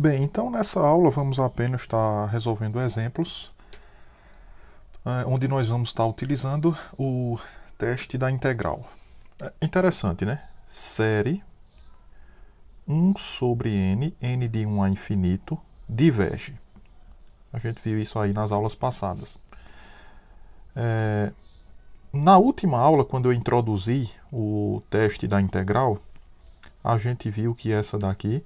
Bem, então nessa aula vamos apenas estar resolvendo exemplos, onde nós vamos estar utilizando o teste da integral. Interessante, né? Série 1 sobre n, n de 1 a infinito, diverge. A gente viu isso aí nas aulas passadas. Na última aula, quando eu introduzi o teste da integral, a gente viu que essa daqui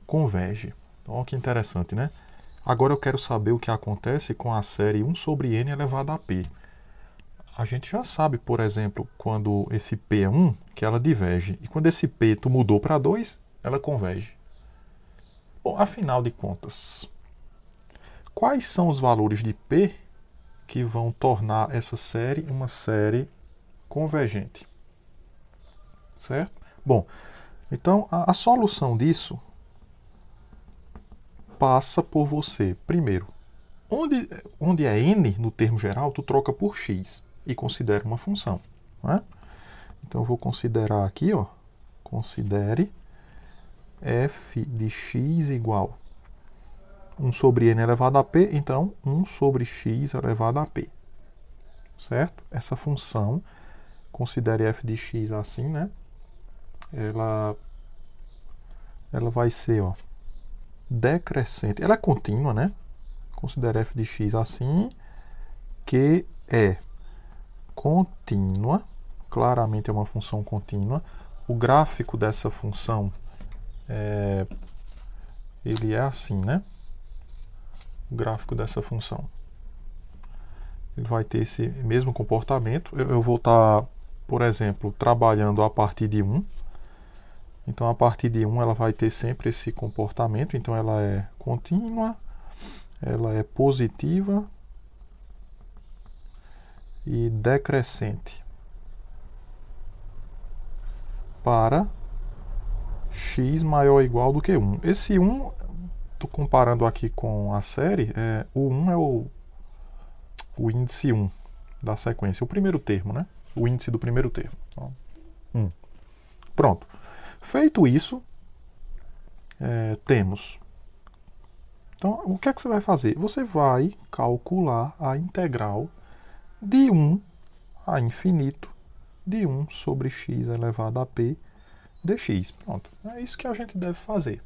converge. Olha que interessante, né? Agora eu quero saber o que acontece com a série 1 sobre n elevado a p. A gente já sabe, por exemplo, quando esse p é 1, que ela diverge. E quando esse p tu mudou para 2, ela converge. Bom, afinal de contas, quais são os valores de p que vão tornar essa série uma série convergente? Certo? Bom, então a solução disso passa por você, primeiro, onde é n no termo geral, tu troca por x e considera uma função. Né? Então eu vou considerar aqui, ó, considere f de x igual 1 sobre n elevado a p, então 1 sobre x elevado a p. Certo? Essa função, considere f de x assim, né? Ela vai ser, ó, decrescente. Ela é contínua, né? Considere f de x assim, que é contínua, claramente é uma função contínua. O gráfico dessa função ele é assim, né? O gráfico dessa função. Ele vai ter esse mesmo comportamento. Eu vou estar, por exemplo, trabalhando a partir de 1. Então, a partir de 1, ela vai ter sempre esse comportamento. Então, ela é contínua, ela é positiva e decrescente para x maior ou igual do que 1. Esse 1, estou comparando aqui com a série, o 1 é o índice 1 da sequência, o primeiro termo, né? O índice do primeiro termo. Então, 1. Pronto. Feito isso, temos. Então, o que é que você vai fazer? Você vai calcular a integral de 1 a infinito de 1 sobre x elevado a p dx. Pronto. É isso que a gente deve fazer.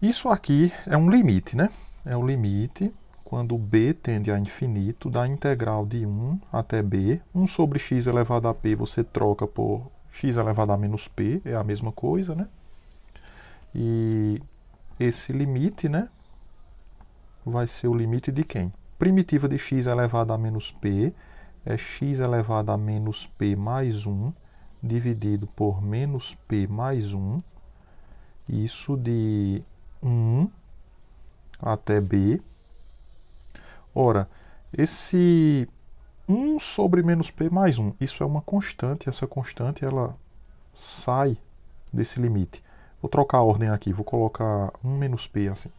Isso aqui é um limite, né? É o limite quando b tende a infinito da integral de 1 até b. 1 sobre x elevado a p você troca por x elevado a menos p, é a mesma coisa, né? E esse limite, né, vai ser o limite de quem? Primitiva de x elevado a menos p é x elevado a menos p mais 1 dividido por menos p mais 1. Isso de 1 até b. Ora, esse 1 sobre menos p mais 1, isso é uma constante. Essa constante ela sai desse limite. Vou trocar a ordem aqui, vou colocar 1 menos p assim.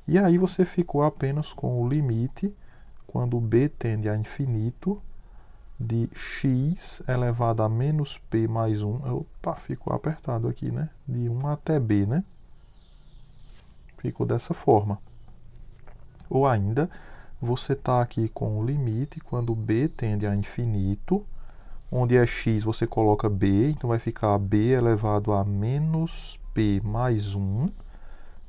E aí você ficou apenas com o limite, quando b tende a infinito, de x elevado a menos p mais 1. Opa, ficou apertado aqui, né? De 1 até b, né? Ficou dessa forma. Ou ainda, você está aqui com o limite, quando b tende a infinito, onde é x você coloca b, então vai ficar b elevado a menos p mais 1,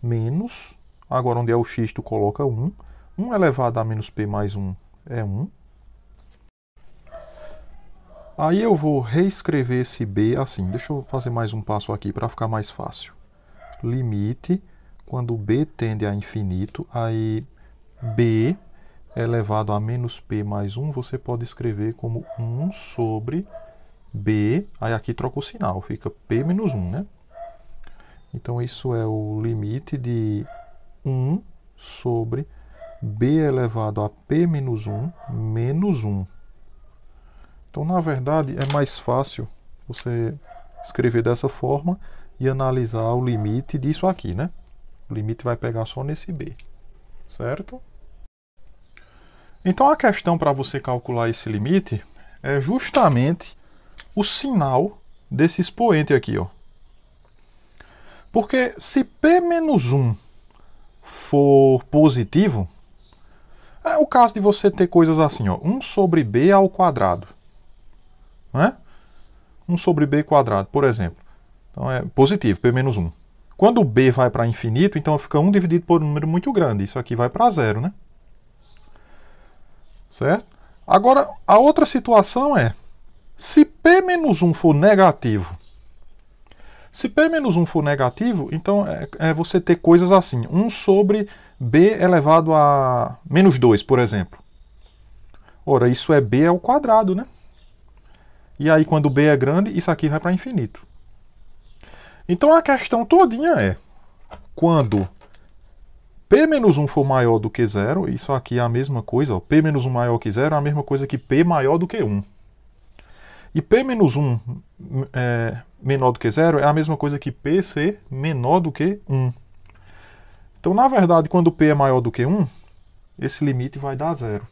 menos, agora onde é o x tu coloca 1, 1 elevado a menos p mais 1 é 1. Aí eu vou reescrever esse b assim, deixa eu fazer mais um passo aqui para ficar mais fácil. Limite, quando b tende a infinito, aí b elevado a menos p mais 1, você pode escrever como 1 sobre b, aí aqui troca o sinal, fica p menos 1, né? Então isso é o limite de 1 sobre b elevado a p menos 1 menos 1. Então, na verdade, é mais fácil você escrever dessa forma e analisar o limite disso aqui, né? O limite vai pegar só nesse b, certo? Então, a questão para você calcular esse limite é justamente o sinal desse expoente aqui, ó. Porque se P menos 1 for positivo, é o caso de você ter coisas assim, ó, 1 sobre B ao quadrado. Né? 1 sobre B quadrado, por exemplo. Então é positivo, P menos 1. Quando o B vai para infinito, então fica 1 dividido por um número muito grande. Isso aqui vai para zero, né? Certo? Agora, a outra situação é, se P menos 1 for negativo, se P menos 1 for negativo, então é você ter coisas assim, 1 sobre B elevado a menos 2, por exemplo. Ora, isso é B ao quadrado, né? E aí, quando B é grande, isso aqui vai para infinito. Então, a questão todinha é, quando P menos 1 for maior do que 0, isso aqui é a mesma coisa, ó, P menos 1 maior que 0 é a mesma coisa que P maior do que 1. E P menos 1 menor do que 0 é a mesma coisa que P ser menor do que 1. Então, na verdade, quando P é maior do que 1, esse limite vai dar 0.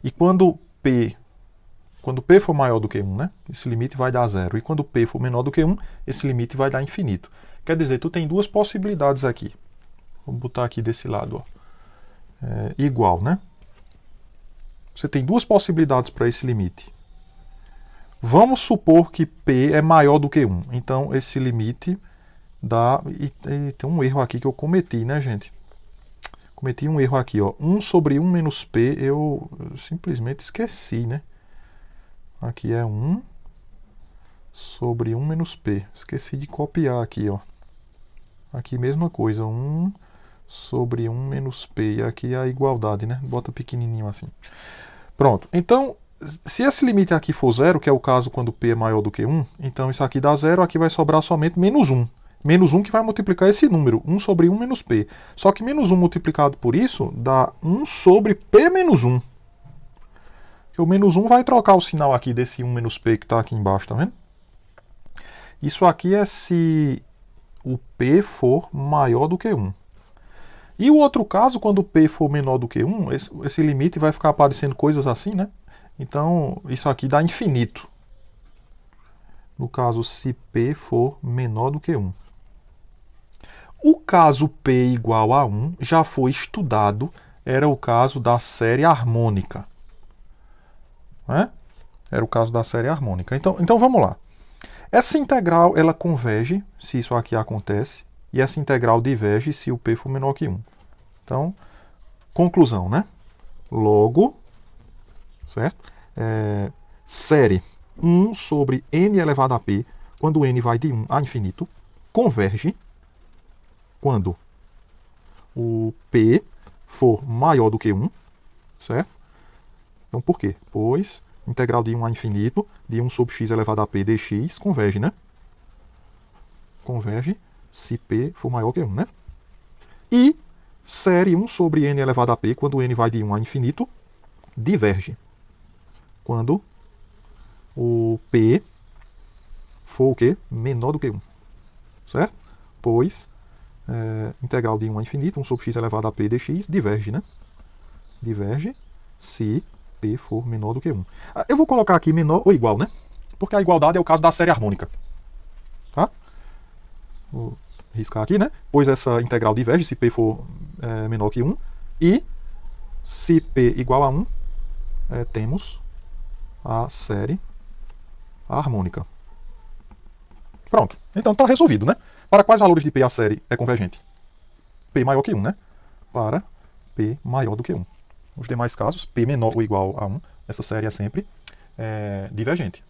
E quando P for maior do que 1, né, esse limite vai dar 0. E quando P for menor do que 1, esse limite vai dar infinito. Quer dizer, tu tem duas possibilidades aqui. Vou botar aqui desse lado, ó. Igual, né? Você tem duas possibilidades para esse limite. Vamos supor que P é maior do que 1. Então, esse limite dá... E tem um erro aqui que eu cometi, né, gente? Cometi um erro aqui, ó. 1 sobre 1 menos P, eu simplesmente esqueci, né? Aqui é 1 sobre 1 menos P. Esqueci de copiar aqui, ó. Aqui mesma coisa, 1 sobre 1 menos P. E aqui é a igualdade, né? Bota pequenininho assim. Pronto. Então, se esse limite aqui for 0, que é o caso quando P é maior do que 1, então isso aqui dá 0, aqui vai sobrar somente menos 1. Menos 1 que vai multiplicar esse número, 1 sobre 1 menos P. Só que menos 1 multiplicado por isso dá 1 sobre P menos 1. Que o menos 1 vai trocar o sinal aqui desse 1 menos P que está aqui embaixo, tá vendo? Isso aqui é se o P for maior do que 1. E o outro caso, quando o P for menor do que 1, esse limite vai ficar aparecendo coisas assim, né? Então, isso aqui dá infinito. No caso, se P for menor do que 1. O caso P igual a 1 já foi estudado, era o caso da série harmônica. Né? Era o caso da série harmônica. Então vamos lá. Essa integral ela converge se isso aqui acontece, e essa integral diverge se o P for menor que 1. Então, conclusão, né? Logo, certo? Série 1 sobre n elevado a P, quando n vai de 1 a infinito, converge quando o P for maior do que 1, certo? Então, por quê? Pois integral de 1 a infinito, de 1 sobre x elevado a P dx, converge, né? Converge se P for maior que 1, né? E série 1 sobre n elevado a P, quando n vai de 1 a infinito, diverge quando o P for o quê? Menor do que 1, certo? Pois integral de 1 a infinito, 1 sobre x elevado a P dx, diverge, né? Diverge se P for menor do que 1. Eu vou colocar aqui menor ou igual, né? Porque a igualdade é o caso da série harmônica. Tá? Vou riscar aqui, né? Pois essa integral diverge se P for menor que 1. E se P igual a 1, temos a série harmônica. Pronto. Então está resolvido, né? Para quais valores de P a série é convergente? P maior que 1, né? Para P maior do que 1. Nos demais casos, P menor ou igual a 1, essa série é sempre divergente.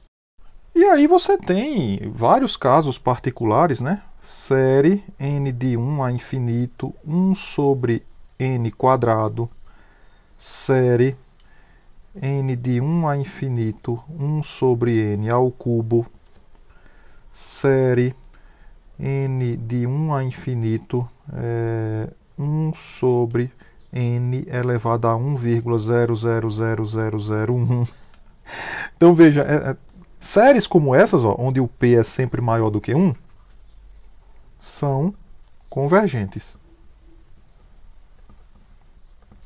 E aí você tem vários casos particulares, né? Série n de 1 a infinito, 1 sobre n quadrado. Série n de 1 a infinito, 1 sobre n ao cubo. Série n de 1 a infinito, 1 sobre n elevado a 1,000001. Então veja, séries como essas, ó, onde o P é sempre maior do que 1, são convergentes.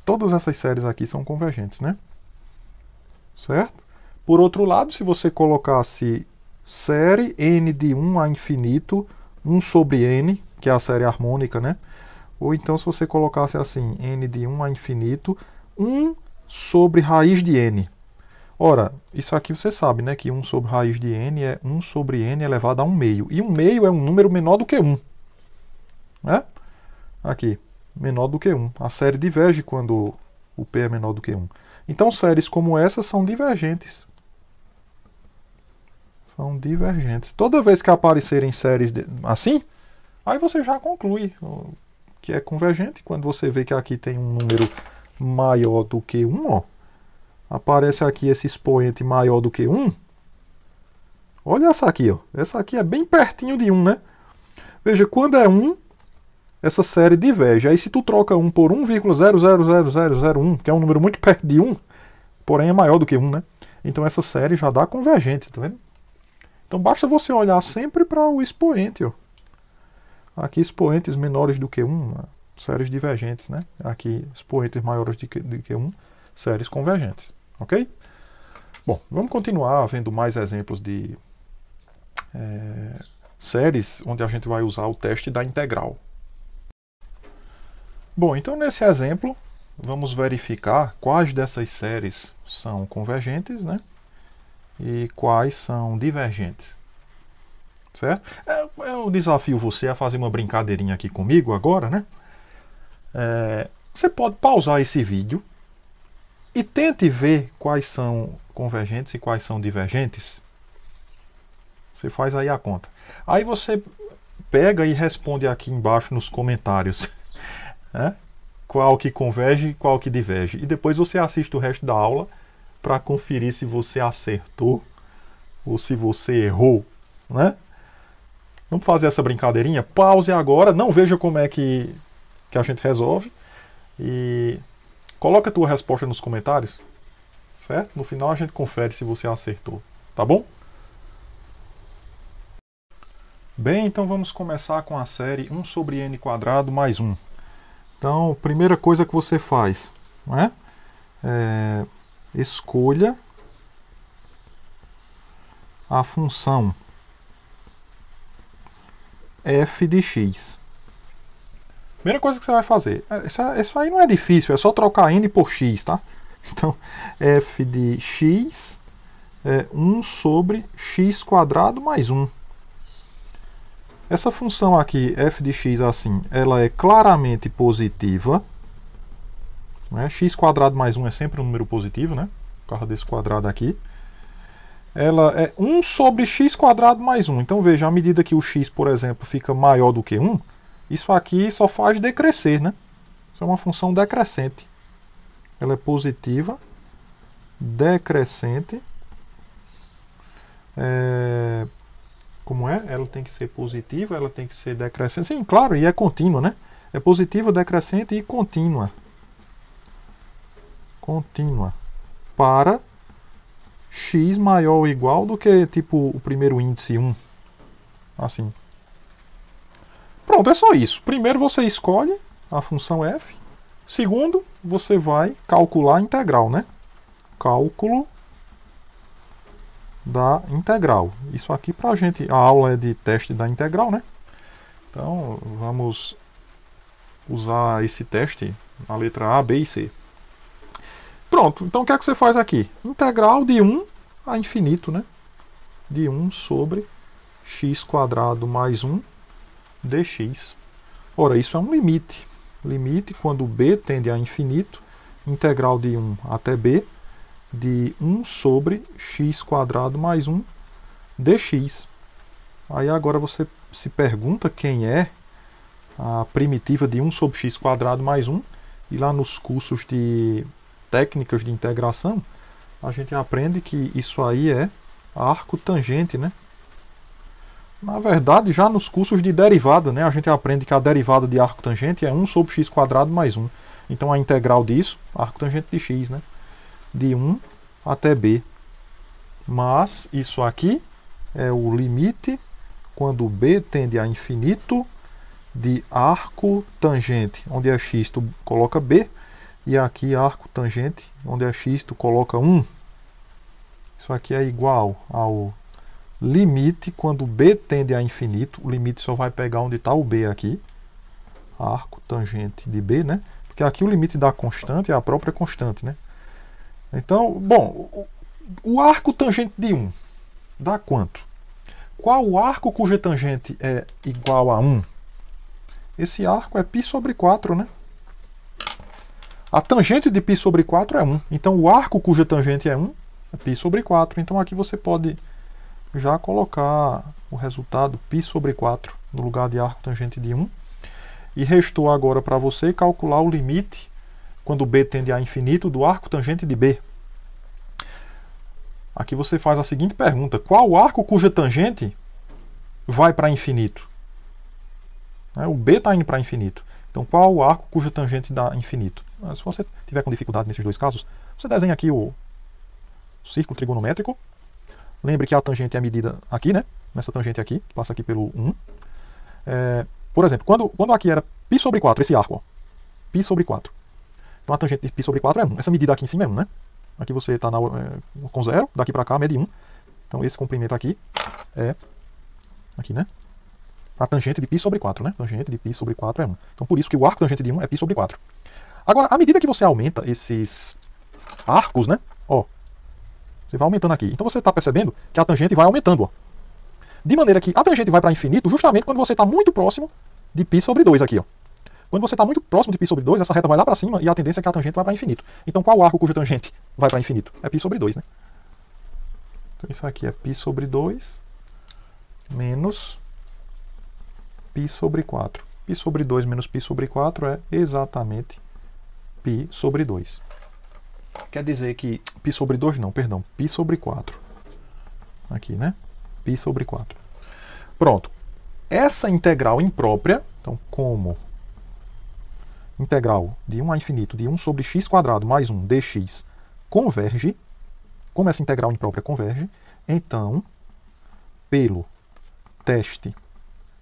Todas essas séries aqui são convergentes, né? Certo? Por outro lado, se você colocasse série n de 1 a infinito, 1 sobre n, que é a série harmônica, né? Ou então, se você colocasse assim, n de 1 a infinito, 1 sobre raiz de n. Ora, isso aqui você sabe, né? Que 1 sobre raiz de n é 1 sobre n elevado a 1 meio. E 1 meio é um número menor do que 1. Né? Aqui, menor do que 1. A série diverge quando o p é menor do que 1. Então, séries como essa são divergentes. São divergentes. Toda vez que aparecerem séries assim, aí você já conclui que é convergente. Quando você vê que aqui tem um número maior do que 1, ó, aparece aqui esse expoente maior do que 1. Olha essa aqui, ó. Essa aqui é bem pertinho de 1, né? Veja, quando é 1, essa série diverge. Aí se tu troca 1 por 1,000001, que é um número muito perto de 1, porém é maior do que 1, né? Então essa série já dá convergente, tá vendo? Então basta você olhar sempre para o expoente, ó. Aqui expoentes menores do que 1, séries divergentes, né? Aqui expoentes maiores do que 1, séries convergentes, ok? Bom, vamos continuar vendo mais exemplos de séries onde a gente vai usar o teste da integral. Bom, então nesse exemplo, vamos verificar quais dessas séries são convergentes, né? E quais são divergentes. Certo? Eu desafio você a fazer uma brincadeirinha aqui comigo agora, né? Você pode pausar esse vídeo e tente ver quais são convergentes e quais são divergentes. Você faz aí a conta. Aí você pega e responde aqui embaixo nos comentários, né? Qual que converge e qual que diverge. E depois você assiste o resto da aula para conferir se você acertou ou se você errou, né? Vamos fazer essa brincadeirinha? Pause agora, não veja como é que a gente resolve e coloca a tua resposta nos comentários, certo? No final a gente confere se você acertou, tá bom? Bem, então vamos começar com a série 1 sobre n² mais 1. Então, primeira coisa que você faz, né? Escolha a função f de x. Primeira coisa que você vai fazer, isso aí não é difícil, é só trocar n por x, tá? Então, f de x é 1 sobre x² mais 1. Essa função aqui, f de x assim, ela é claramente positiva. Né? X² mais 1 é sempre um número positivo, né? Por causa desse quadrado aqui. Ela é 1 sobre x² mais 1. Então veja, à medida que o x, por exemplo, fica maior do que 1, isso aqui só faz decrescer, né? Isso é uma função decrescente. Ela é positiva, decrescente. Como é? Ela tem que ser positiva, ela tem que ser decrescente. Sim, claro, e é contínua, né? É positiva, decrescente e contínua. Contínua. Para x maior ou igual do que, tipo, o primeiro índice 1. Assim. Pronto, é só isso. Primeiro você escolhe a função f. Segundo, você vai calcular a integral, né? Cálculo da integral. Isso aqui pra gente, a aula é de teste da integral, né? Então, vamos usar esse teste na letra A, B e C. Pronto, então o que é que você faz aqui? Integral de 1 a infinito, né? De 1 sobre x² mais 1 dx. Ora, isso é um limite. Limite quando b tende a infinito, integral de 1 até b, de 1 sobre x² mais 1 dx. Aí agora você se pergunta quem é a primitiva de 1 sobre x² mais 1. E lá nos cursos de técnicas de integração, a gente aprende que isso aí é arco tangente, né? Na verdade, já nos cursos de derivada, né, a gente aprende que a derivada de arco tangente é 1 sobre x² mais 1. Então a integral disso, arco tangente de x, né? De 1 até b. Mas isso aqui é o limite quando b tende a infinito de arco tangente, onde é x tu coloca b, e aqui arco tangente, onde é x tu coloca 1. Isso aqui é igual ao limite quando b tende a infinito, o limite só vai pegar onde está o b aqui, arco tangente de b, né? Porque aqui o limite da constante é a própria constante, né? Então, bom, o arco tangente de 1 dá quanto? Qual o arco cuja tangente é igual a 1? Esse arco é π sobre 4, né? A tangente de π sobre 4 é 1. Então, o arco cuja tangente é 1 é π sobre 4. Então, aqui você pode já colocar o resultado π sobre 4 no lugar de arco tangente de 1. E restou agora para você calcular o limite, quando b tende a infinito, do arco tangente de b. Aqui você faz a seguinte pergunta: qual o arco cuja tangente vai para infinito? O b está indo para infinito. Então, qual o arco cuja tangente dá infinito? Se você tiver com dificuldade nesses dois casos, você desenha aqui o círculo trigonométrico. Lembre que a tangente é medida aqui, né? Nessa tangente aqui, passa aqui pelo 1. Por exemplo, quando aqui era π sobre 4, esse arco, ó, π sobre 4. Então a tangente de π sobre 4 é 1. Essa medida aqui em cima é 1, né? Aqui você está com 0, daqui para cá mede 1. Então esse comprimento aqui é aqui, né? A tangente de π sobre 4, né? Tangente de π sobre 4 é 1. Então por isso que o arco tangente de 1 é π sobre 4. Agora, à medida que você aumenta esses arcos, né? Ó, você vai aumentando aqui. Então você está percebendo que a tangente vai aumentando, ó. De maneira que a tangente vai para infinito justamente quando você está muito próximo de π sobre 2 aqui, ó. Quando você está muito próximo de π sobre 2, essa reta vai lá para cima e a tendência é que a tangente vai para infinito. Então qual o arco cuja tangente vai para infinito? É π sobre 2, né? Então isso aqui é π sobre 2 menos π sobre 4. π sobre 2 menos π sobre 4 é exatamente π sobre 2. Quer dizer que π sobre 2 não, perdão, π sobre 4. Aqui, né? π sobre 4. Pronto. Essa integral imprópria, então como integral de 1 a infinito de 1 sobre x quadrado mais 1 dx converge, como essa integral imprópria converge, então, pelo teste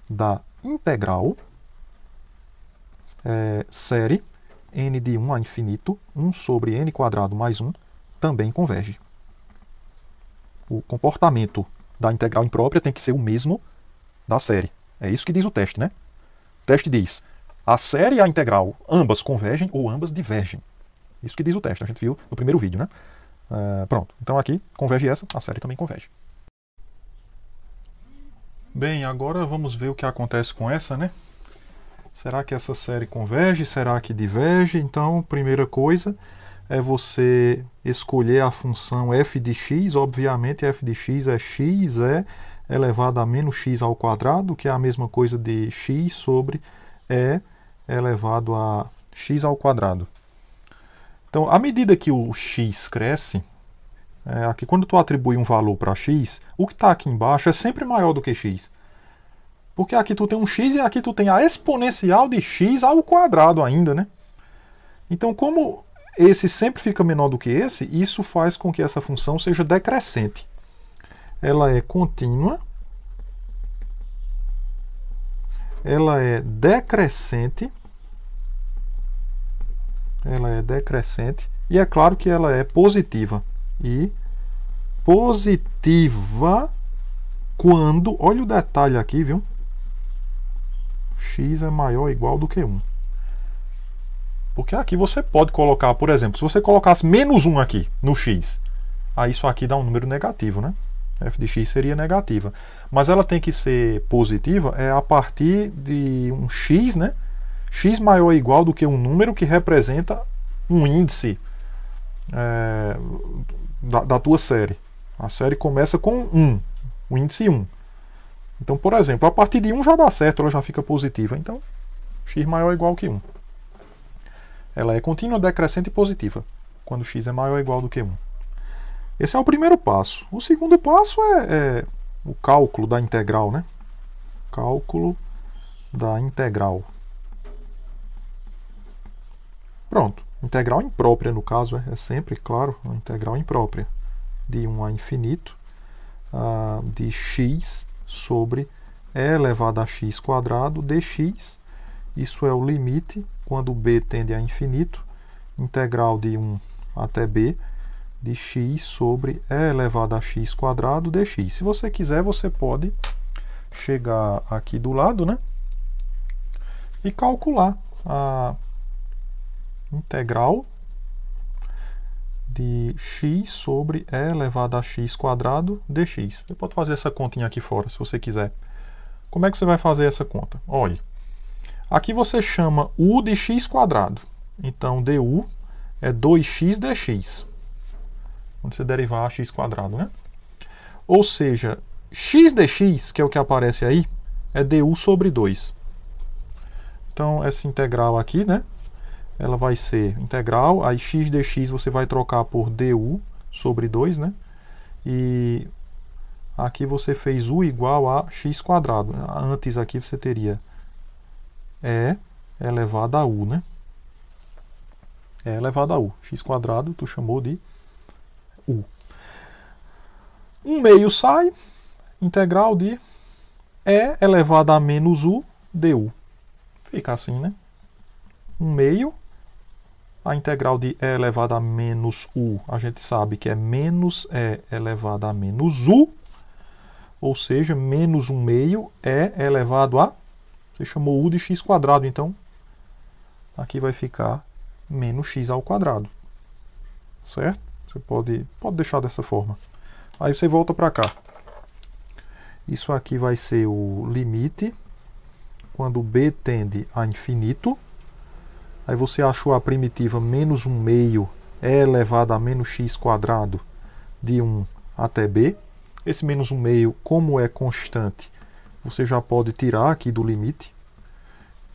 da integral, série n de 1 a infinito, 1 sobre n quadrado mais 1, também converge. O comportamento da integral imprópria tem que ser o mesmo da série. É isso que diz o teste, né? O teste diz: a série e a integral ambas convergem ou ambas divergem. Isso que diz o teste, a gente viu no primeiro vídeo, né? Pronto, então aqui converge essa, a série também converge. Bem, agora vamos ver o que acontece com essa, né? Será que essa série converge? Será que diverge? Então, primeira coisa é você escolher a função f de x. Obviamente, f de x é elevado a menos x ao quadrado, que é a mesma coisa de x sobre e elevado a x ao quadrado. Então, à medida que o x cresce, aqui quando tu atribui um valor para x, o que está aqui embaixo é sempre maior do que x. Porque aqui tu tem um x e aqui tu tem a exponencial de x ao quadrado ainda, né? Então, como esse sempre fica menor do que esse, isso faz com que essa função seja decrescente. Ela é contínua, ela é decrescente, e é claro que ela é positiva. E positiva quando, olha o detalhe aqui, viu? X é maior ou igual do que 1. Porque aqui você pode colocar, por exemplo, se você colocasse menos 1 aqui no x, aí isso aqui dá um número negativo, né? F de x seria negativa. Mas ela tem que ser positiva a partir de um x, né? X maior ou igual do que um número que representa um índice da tua série. A série começa com 1, o índice 1. Então, por exemplo, a partir de 1 já dá certo, ela já fica positiva. Então, x maior ou igual que 1. Ela é contínua, decrescente e positiva, quando x é maior ou igual do que 1. Esse é o primeiro passo. O segundo passo é o cálculo da integral, né? Cálculo da integral. Pronto. Integral imprópria, no caso, é sempre, claro, uma integral imprópria. De 1 a infinito, de x sobre e elevado a x quadrado dx. Isso é o limite quando b tende a infinito, integral de 1 até b, de x sobre e elevado a x quadrado dx. Se você quiser, você pode chegar aqui do lado, né? E calcular a integral de x sobre e elevado a x quadrado dx. Você pode fazer essa continha aqui fora, se você quiser. Como é que você vai fazer essa conta? Olha, aqui você chama u de x quadrado. Então, du é 2x dx. Quando você derivar a x quadrado, né? Ou seja, x dx, que é o que aparece aí, é du sobre 2. Então, essa integral aqui, né? Ela vai ser integral, aí x dx você vai trocar por du sobre 2, né? E aqui você fez u igual a x quadrado. Antes aqui você teria e elevado a u, né? E elevado a u. X quadrado tu chamou de u. 1 meio sai, integral de e elevado a menos u du. Fica assim, né? 1 meio. A integral de e elevado a menos u, a gente sabe que é menos e elevado a menos u, ou seja, menos 1 meio e elevado a, você chamou u de x quadrado, então aqui vai ficar menos x ao quadrado, certo? Você pode deixar dessa forma. Aí você volta para cá. Isso aqui vai ser o limite quando b tende a infinito. Aí você achou a primitiva menos 1 meio e elevado a menos x quadrado de 1 até b. Esse menos 1 meio, como é constante, você já pode tirar aqui do limite.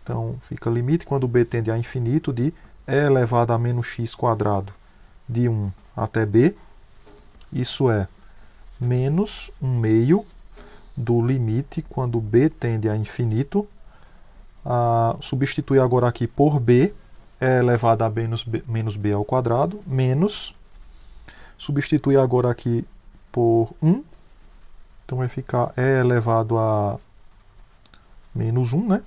Então, fica limite quando b tende a infinito de e elevado a menos x quadrado de 1 até b. Isso é menos 1 meio do limite quando b tende a infinito. Substituir agora aqui por b, e elevado a menos b ao quadrado, menos, substituir agora aqui por 1, então vai ficar e elevado a menos 1, né?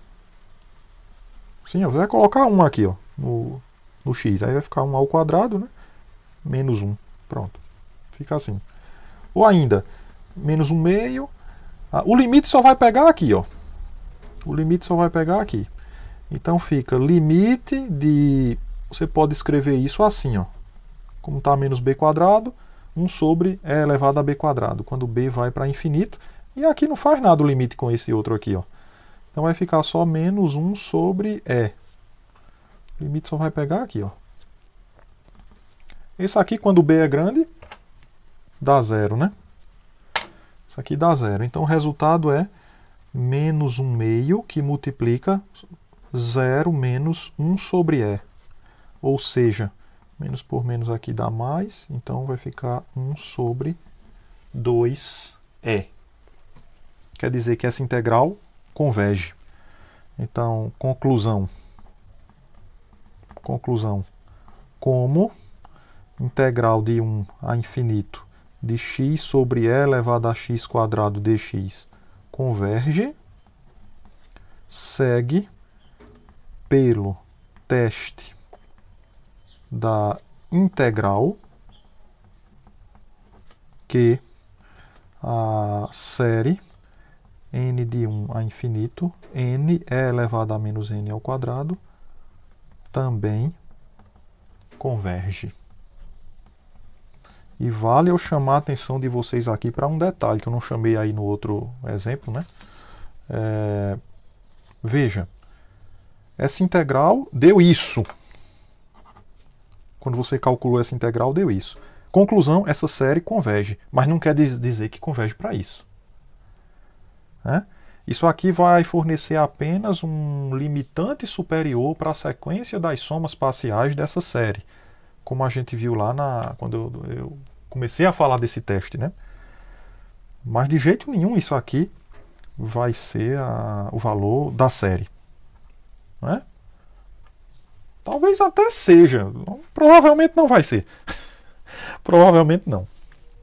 Sim, você vai colocar 1 aqui, ó, no x, aí vai ficar 1 ao quadrado, né? Menos 1, pronto, fica assim. Ou ainda, menos 1 meio, o limite só vai pegar aqui, ó. O limite só vai pegar aqui. Então fica limite de... Você pode escrever isso assim, ó. Como está menos b quadrado, 1 sobre e elevado a b quadrado. Quando b vai para infinito. E aqui não faz nada o limite com esse outro aqui, ó. Então vai ficar só menos 1 sobre e. O limite só vai pegar aqui, ó. Esse aqui, quando b é grande, dá zero, né? Isso aqui dá zero. Então o resultado é menos 1 meio que multiplica 0 menos 1 sobre e. Ou seja, menos por menos aqui dá mais, então vai ficar 1 sobre 2e. Quer dizer que essa integral converge. Então, conclusão. Como integral de 1 a infinito de x sobre e elevado a x quadrado dx converge, segue pelo teste da integral que a série n de 1 a infinito, n é elevado a menos n ao quadrado, também converge. E vale eu chamar a atenção de vocês aqui para um detalhe que eu não chamei aí no outro exemplo, né? Veja, essa integral deu isso. Quando você calculou essa integral, deu isso. Conclusão, essa série converge, mas não quer dizer que converge para isso. Isso aqui vai fornecer apenas um limitante superior para a sequência das somas parciais dessa série, como a gente viu lá quando eu comecei a falar desse teste, né? Mas de jeito nenhum isso aqui vai ser o valor da série. Né? Talvez até seja, provavelmente não vai ser. Provavelmente não.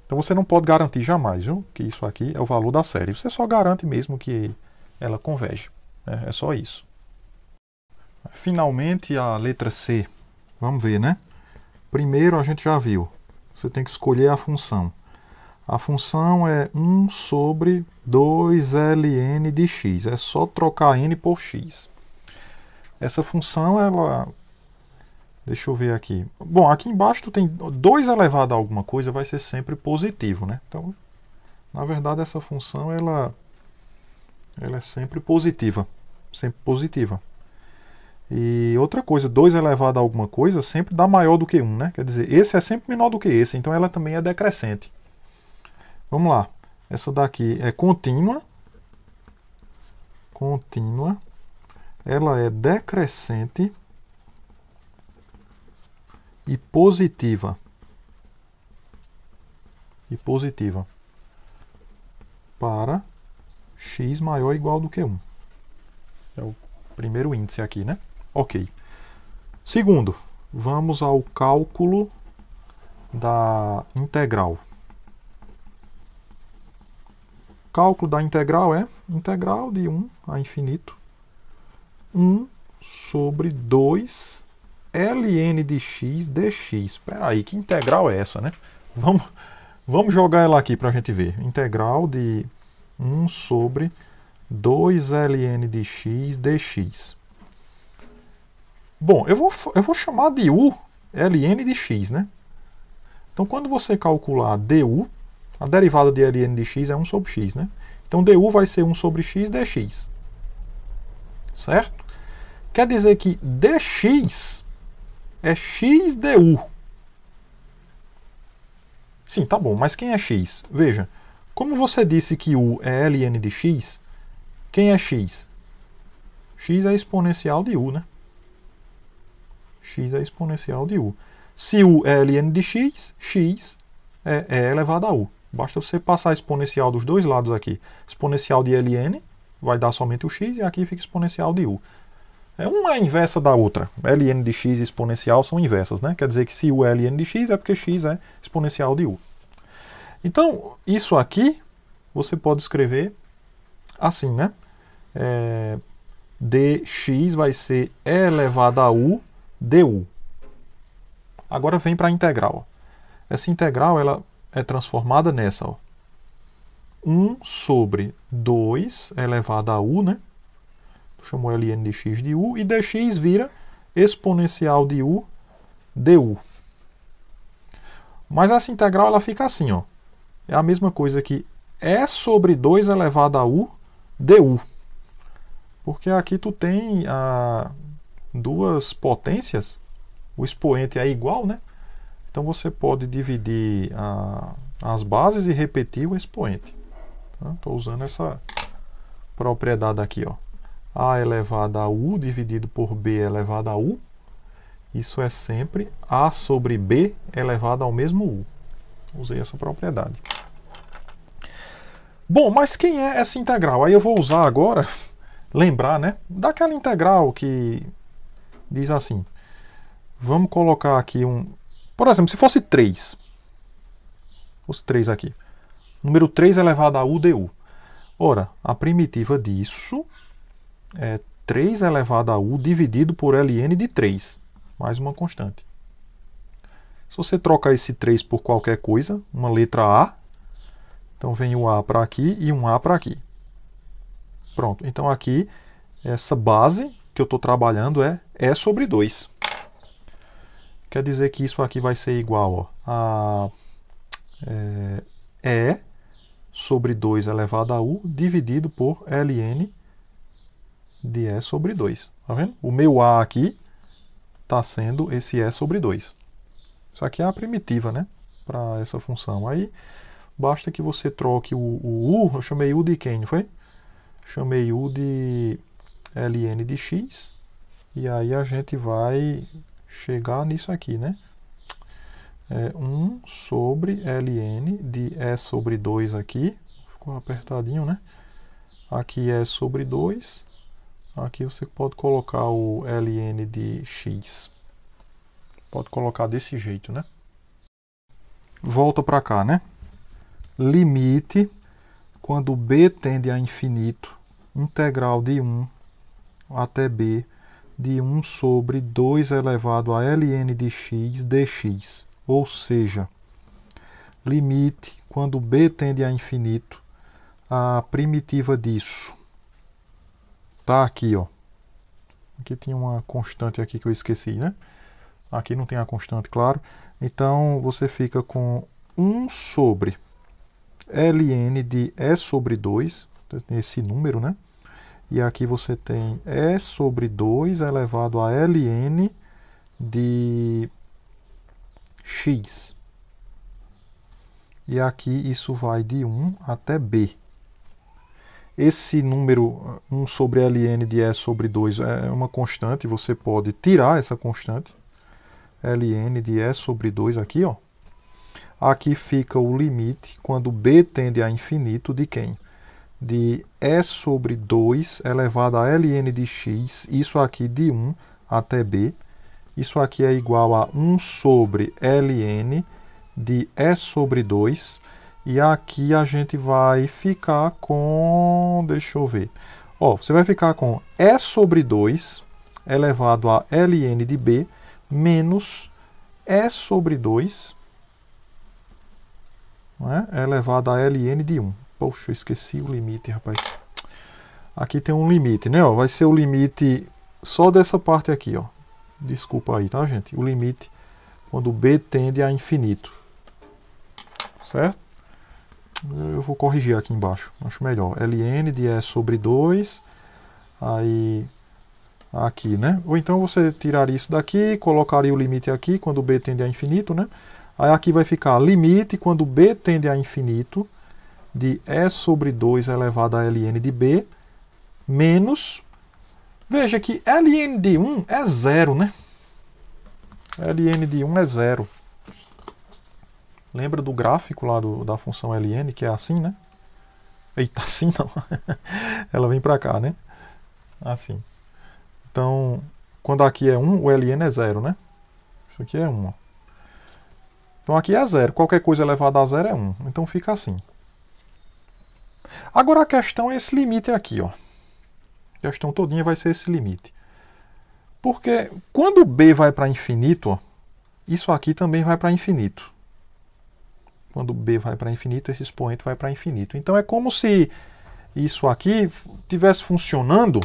Então você não pode garantir jamais, viu, que isso aqui é o valor da série. Você só garante mesmo que ela converge. É só isso. Finalmente a letra C. Vamos ver, né? Primeiro a gente já viu você tem que escolher a função. A função é 1 sobre 2ln de x. É só trocar n por x. Essa função, ela... Deixa eu ver aqui. Bom, aqui embaixo tu tem 2 elevado a alguma coisa, vai ser sempre positivo, né? Então, na verdade, essa função, ela é sempre positiva. Sempre positiva. E outra coisa, 2 elevado a alguma coisa sempre dá maior do que 1, né? Quer dizer, esse é sempre menor do que esse, então ela também é decrescente. Vamos lá. Essa daqui é contínua. Contínua. Ela é decrescente e positiva. E positiva. Para x maior ou igual do que 1. É o primeiro índice aqui, né? Ok. Segundo, vamos ao cálculo da integral. Cálculo da integral é integral de 1 a infinito. 1 sobre 2 ln de x dx. Espera aí, que integral é essa, né? Vamos jogar ela aqui para a gente ver. Integral de 1 sobre 2 ln de x dx. Bom, eu vou chamar de u ln de x, né? Então, quando você calcular du, a derivada de ln de x é 1 sobre x, né? Então, du vai ser 1 sobre x dx. Certo? Quer dizer que dx é x du. Sim, tá bom, mas quem é x? Veja, como você disse que u é ln de x, quem é x? X é exponencial de u, né? X é exponencial de u. Se u é ln de x, x é elevado a u. Basta você passar a exponencial dos dois lados aqui. Exponencial de ln vai dar somente o x e aqui fica exponencial de u. Uma é inversa da outra. Ln de x e exponencial são inversas, né? Quer dizer que se u é ln de x é porque x é exponencial de u. Então, isso aqui você pode escrever assim, né? Dx vai ser e elevado a u du. Agora vem para a integral. Essa integral ela é transformada nessa. Ó. 1 sobre 2 elevado a u, né? Chamou ln de x de u. E dx vira exponencial de u du. Mas essa integral ela fica assim. Ó. É a mesma coisa que e sobre 2 elevado a u du. Porque aqui tu tem duas potências, o expoente é igual, né? Então você pode dividir as bases e repetir o expoente. Estou usando essa propriedade aqui, ó. A elevado a u dividido por b elevado a u. Isso é sempre a sobre b elevado ao mesmo u. Usei essa propriedade. Bom, mas quem é essa integral? Aí eu vou usar agora, lembrar, né, daquela integral que diz assim. Vamos colocar aqui por exemplo, se fosse 3. Fosse 3 aqui. Número 3 elevado a u du. Ora, a primitiva disso é 3 elevado a u dividido por ln de 3. Mais uma constante. Se você trocar esse 3 por qualquer coisa, uma letra A, então vem o A para aqui e um A para aqui. Pronto. Então aqui, essa base que eu estou trabalhando é E sobre 2. Quer dizer que isso aqui vai ser igual a E sobre 2 elevado a u dividido por ln de E sobre 2. Tá vendo? O meu A aqui está sendo esse E sobre 2. Isso aqui é a primitiva, né? Para essa função. Aí basta que você troque o u. Eu chamei u de quem, não foi? Chamei u de ln de x. E aí a gente vai chegar nisso aqui, né? 1 sobre ln de E sobre 2 aqui. Ficou apertadinho, né? Aqui é sobre 2. Aqui você pode colocar o ln de x. Pode colocar desse jeito, né? Volta para cá, né? Limite, quando b tende a infinito, integral de 1 até b de 1 sobre 2 elevado a ln de x dx. Ou seja, limite, quando b tende a infinito, a primitiva disso. Tá aqui, ó. Aqui tinha uma constante aqui que eu esqueci, né? Aqui não tem a constante, claro. Então, você fica com 1 sobre ln de e sobre 2, esse número, né? E aqui você tem e sobre 2 elevado a ln de x. E aqui isso vai de 1 até b. Esse número 1 sobre ln de e sobre 2 é uma constante, você pode tirar essa constante. ln de e sobre 2 aqui, ó. Aqui fica o limite quando b tende a infinito de quem? De e sobre 2 elevado a ln de x, isso aqui de 1 até b. Isso aqui é igual a 1 sobre ln de e sobre 2. E aqui a gente vai ficar com... deixa eu ver. Ó, você vai ficar com e sobre 2 elevado a ln de b menos e sobre 2, né, elevado a ln de 1. Poxa, eu esqueci o limite, rapaz. Aqui tem um limite, né? Ó, vai ser o limite só dessa parte aqui, ó. Desculpa aí, tá, gente? O limite quando b tende a infinito. Certo? Eu vou corrigir aqui embaixo, acho melhor. ln de e sobre 2, aí aqui, né? Ou então você tiraria isso daqui, colocaria o limite aqui quando b tende a infinito, né? Aí aqui vai ficar limite quando b tende a infinito de e sobre 2 elevado a ln de b menos... Veja que ln de 1 é zero, né? ln de 1 é zero. Lembra do gráfico lá da função ln, que é assim, né? Eita, assim não. Ela vem para cá, né? Assim. Então, quando aqui é 1, o ln é zero, né? Isso aqui é 1. Ó. Então aqui é zero. Qualquer coisa elevada a zero é 1. Então fica assim. Agora a questão é esse limite aqui, ó. A questão todinha vai ser esse limite. Porque quando b vai para infinito, ó, isso aqui também vai para infinito. Quando b vai para infinito, esse expoente vai para infinito. Então é como se isso aqui estivesse funcionando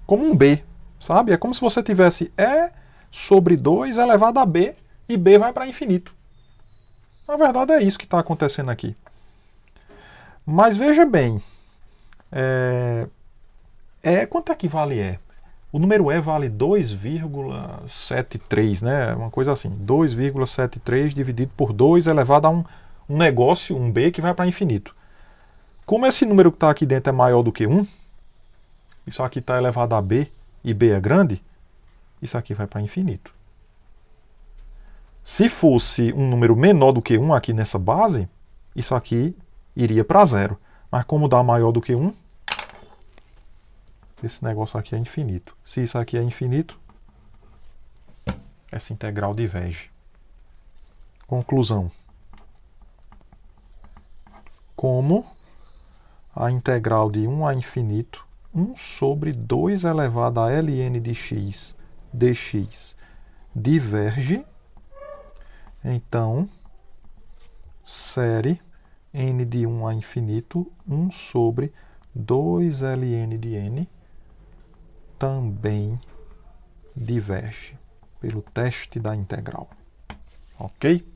como um b, sabe? É como se você tivesse e sobre 2 elevado a b e b vai para infinito. Na verdade é isso que está acontecendo aqui. Mas veja bem, quanto é que vale e? O número e vale 2,73, né? Uma coisa assim, 2,73 dividido por 2 elevado a um negócio, um b, que vai para infinito. Como esse número que está aqui dentro é maior do que 1, isso aqui está elevado a b e b é grande, isso aqui vai para infinito. Se fosse um número menor do que 1 aqui nessa base, isso aqui iria para zero. Mas como dá maior do que 1, esse negócio aqui é infinito. Se isso aqui é infinito, essa integral diverge. Conclusão. Como a integral de 1 a infinito, 1 sobre 2 elevado a ln de x dx diverge, então, série n de 1 a infinito, 1 sobre 2 ln de n, também diverge pelo teste da integral. Ok?